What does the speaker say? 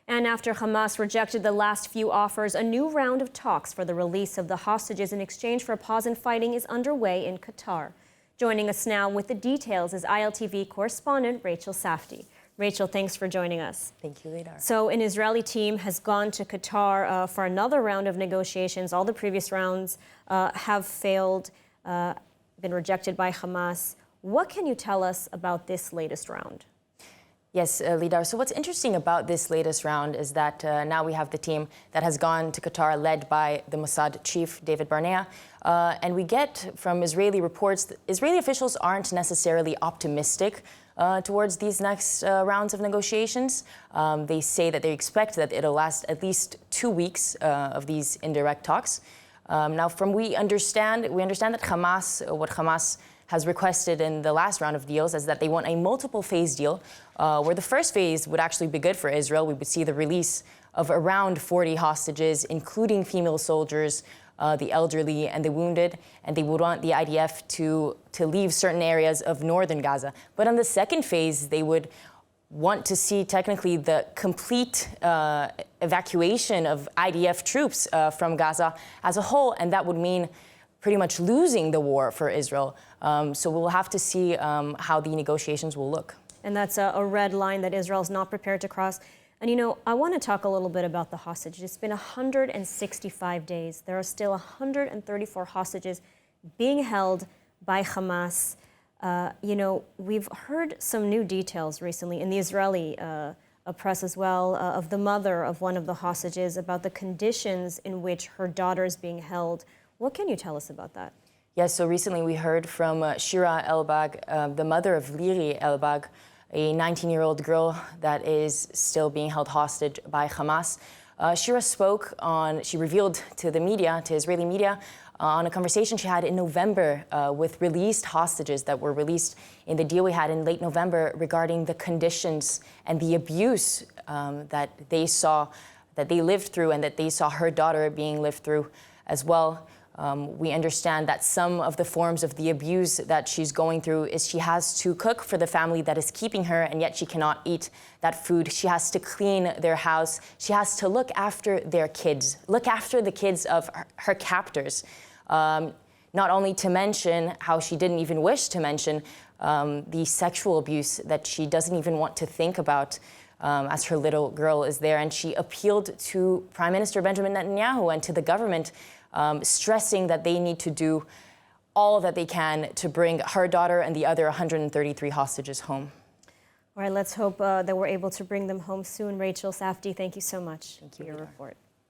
And after Hamas rejected the last few offers, a new round of talks for the release of the hostages in exchange for a pause in fighting is underway in Qatar. Joining us now with the details is ILTV correspondent Rachel Safdie. Rachel, thanks for joining us. Thank you, Lidar. So an Israeli team has gone to Qatar for another round of negotiations. All the previous rounds have failed, been rejected by Hamas. What can you tell us about this latest round? Yes, Lidar. So what's interesting about this latest round is that now we have the team that has gone to Qatar led by the Mossad chief, David Barnea. And we get from Israeli reports that Israeli officials aren't necessarily optimistic towards these next rounds of negotiations. They say that they expect that it'll last at least 2 weeks of these indirect talks. Now, we understand that what Hamas has requested in the last round of deals is that they want a multiple-phase deal, where the first phase would actually be good for Israel. We would see the release of around 40 hostages, including female soldiers, the elderly and the wounded, and they would want the IDF to leave certain areas of northern Gaza. But on the second phase, they would want to see technically the complete evacuation of IDF troops from Gaza as a whole, and that would mean pretty much losing the war for Israel. So we'll have to see how the negotiations will look. And that's a red line that Israel's not prepared to cross. And you know, I want to talk a little bit about the hostages. It's been 165 days. There are still 134 hostages being held by Hamas. You know, we've heard some new details recently in the Israeli press as well of the mother of one of the hostages about the conditions in which her daughter is being held. What can you tell us about that? Yes, so recently we heard from Shira Elbag, the mother of Liri Elbag, a 19-year-old girl that is still being held hostage by Hamas. Shira she revealed to the media, to Israeli media, on a conversation she had in November with released hostages that were released in the deal we had in late November regarding the conditions and the abuse that they lived through and that they saw her daughter being lived through as well. We understand that some of the forms of the abuse that she's going through is she has to cook for the family that is keeping her, and yet she cannot eat that food. She has to clean their house. She has to look after their kids, look after the kids of her captors. Not only to mention how she didn't even wish to mention the sexual abuse that she doesn't even want to think about as her little girl is there. And she appealed to Prime Minister Benjamin Netanyahu and to the government, stressing that they need to do all that they can to bring her daughter and the other 133 hostages home. All right, let's hope that we're able to bring them home soon. Rachel Safdie, thank you so much for your report.